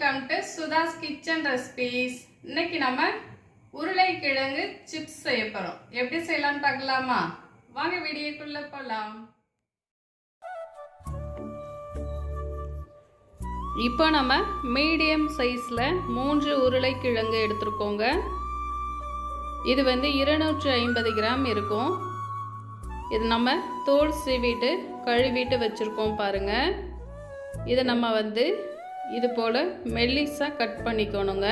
Welcome to Sudha's kitchen recipes. இன்னைக்கு நம்ம உருளைக்கிழங்கு சிப்ஸ் செய்ய போறோம். எப்படி செய்யலாம்னு பார்க்கலாமா? வாங்க வீடியோக்குள்ள போலாம். இப்போ நம்ம மீடியம் சைஸ்ல 3 உருளைக்கிழங்கு எடுத்துக்கோங்க. இது 250 கிராம் இருக்கும். இது நம்ம தோல் சீவிட்டு கழுவிட்டு வச்சிருக்கோம் பாருங்க. இதை நம்ம இது போல் மெல்லிஸாக கட் பண்ணிக்கணுங்க.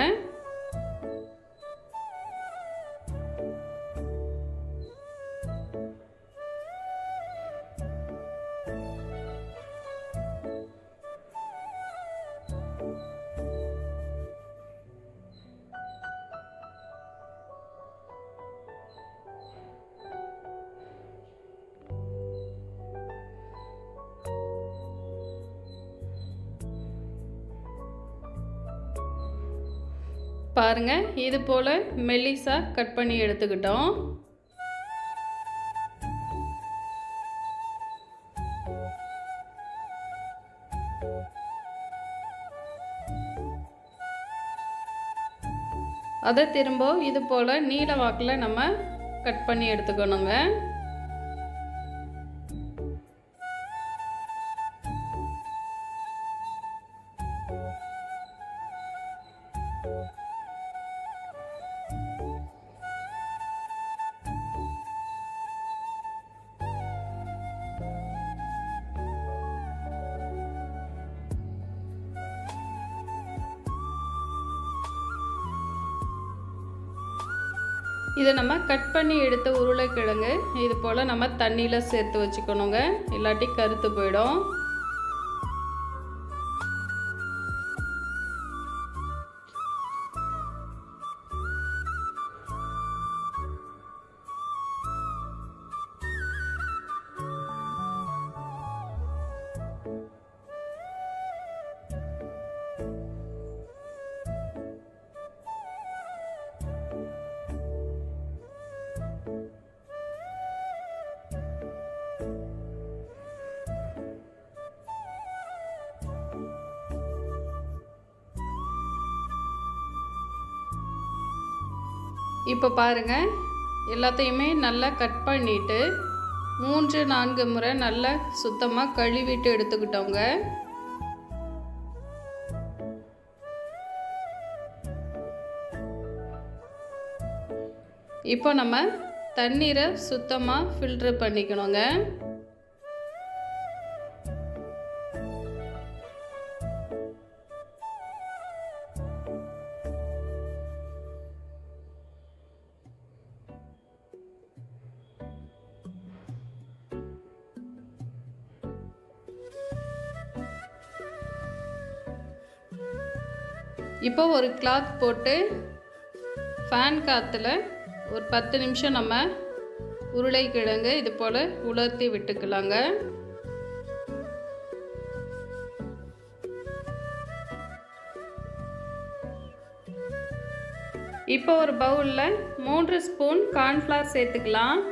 பாருங்க, இது போல மெல்லிசா கட் பண்ணி எடுத்துக்கிட்டோம். அதை திரும்ப இது போல நீல வாக்கில் நம்ம கட் பண்ணி எடுத்துக்கணுங்க. இதை நம்ம கட் பண்ணி எடுத்த உருளைக்கிழங்கு இது போல் நம்ம தண்ணியில் சேர்த்து வச்சுக்கணுங்க, இல்லாட்டி கருத்து போயிடும். இப்போ பாருங்கள், எல்லாத்தையுமே நல்லா கட் பண்ணிவிட்டு 3-4 முறை நல்லா சுத்தமாக கழுவிட்டு எடுத்துக்கிட்டோங்க. இப்போ நம்ம தண்ணீரை சுத்தமாக ஃபில்டர் பண்ணிக்கணுங்க. இப்போ ஒரு கிளாத் போட்டு ஃபேன் காற்றுல ஒரு 10 நிமிஷம் நம்ம உருளைக்கிழங்கு இது போல் உலர்த்தி விட்டுக்கலாங்க. இப்போ ஒரு பவுலில் 3 ஸ்பூன் கார்ன்ஃப்ளவர் சேர்த்துக்கலாம்.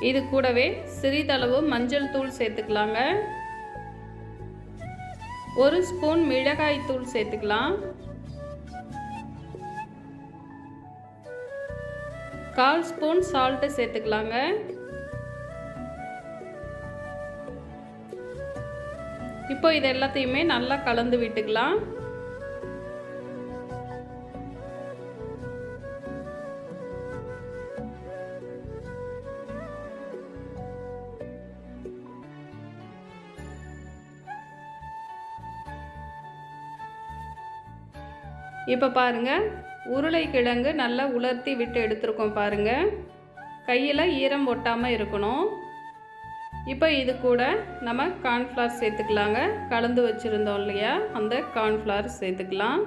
இது கூடவே சிறிதளவு மஞ்சள் தூள் சேர்த்துக்கலாங்க. 1 ஸ்பூன் மிளகாய் தூள் சேர்த்துக்கலாம். 1/4 ஸ்பூன் சால்ட்டு சேர்த்துக்கலாங்க. இப்போ இது எல்லாத்தையுமே நல்லா கலந்து விட்டுக்கலாம். இப்போ பாருங்கள், உருளைக்கிழங்கு நல்லா உலர்த்தி விட்டு எடுத்துருக்கோம் பாருங்கள். கையில் ஈரம் ஒட்டாமல் இருக்கணும். இப்போ இது கூட நம்ம கார்ன்ஃப்ளவர் சேர்த்துக்கலாங்க. கலந்து வச்சுருந்தோம் இல்லையா, அந்த கார்ன்ஃப்ளவர் சேர்த்துக்கலாம்.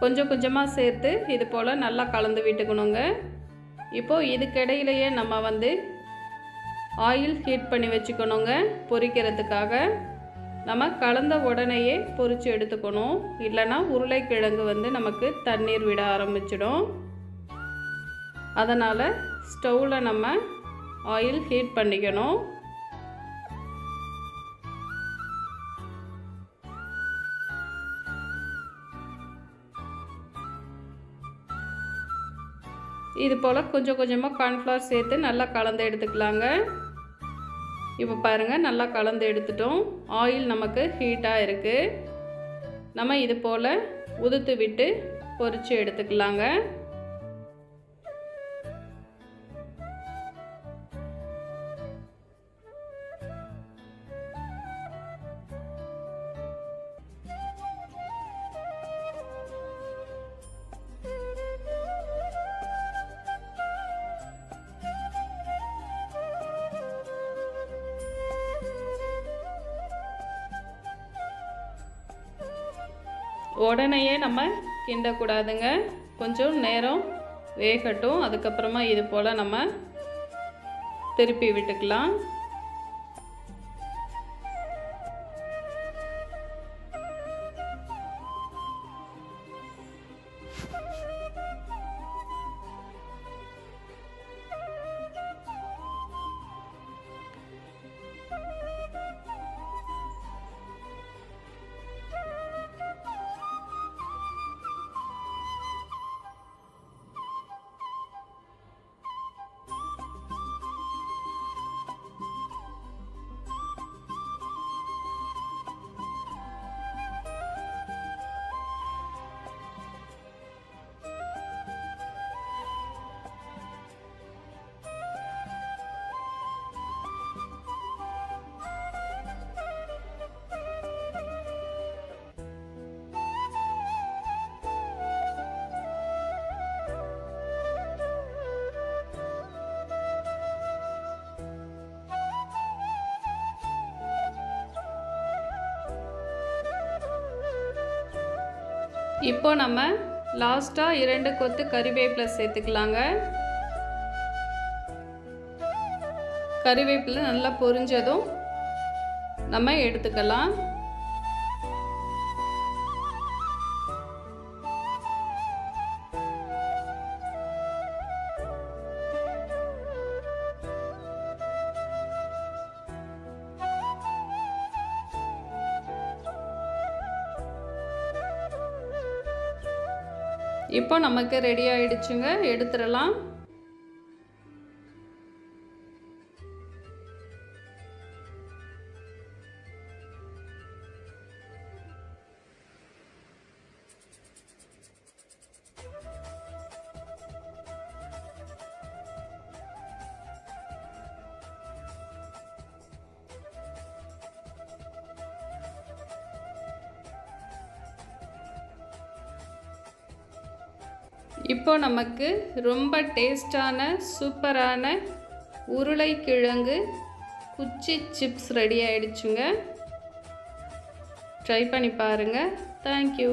கொஞ்சம் கொஞ்சமாக சேர்த்து இது போல் நல்லா கலந்து விட்டுக்கணுங்க. இப்போது இதுக்கிடையிலேயே நம்ம ஆயில் ஹீட் பண்ணி வச்சுக்கணுங்க பொரிக்கிறதுக்காக. நம்ம கலந்த உடனேயே பொரித்து எடுத்துக்கணும், இல்லைன்னா உருளைக்கிழங்கு வந்து நமக்கு தண்ணீர் விட ஆரம்பிச்சிடும். அதனால் ஸ்டவ்வில் நம்ம ஆயில் ஹீட் பண்ணிக்கணும். இது போல் கொஞ்சம் கொஞ்சமாக கார்ன்ஃப்ளவர் சேர்த்து நல்லா கலந்து எடுத்துக்கலாங்க. இப்போ பாருங்கள், நல்லா கலந்து எடுத்துட்டோம். ஆயில் நமக்கு ஹீட்டாக இருக்குது. நம்ம இது போல் உதுத்து விட்டு பொரித்து எடுத்துக்கலாங்க. உடனேயே நம்ம கிண்டக்கூடாதுங்க, கொஞ்சம் நேரம் வேகட்டும். அதுக்கப்புறமா இது போல் நம்ம திருப்பி விட்டுக்கலாம். இப்போ நம்ம லாஸ்ட்டாக 2 கொத்து கறிவேப்பிலை சேர்த்துக்கலாங்க. கறிவேப்பிலை நல்லா பொரிஞ்சதும் நம்ம எடுத்துக்கலாம். இப்போ நமக்கு ரெடி ஆயிடுச்சுங்க, எடுத்துடலாம். இப்போ நமக்கு ரொம்ப டேஸ்டான சூப்பரான உருளைக்கிழங்கு குச்சி சிப்ஸ் ரெடி ஆயிடுச்சுங்க. ட்ரை பண்ணி பாருங்கள். தேங்க்யூ.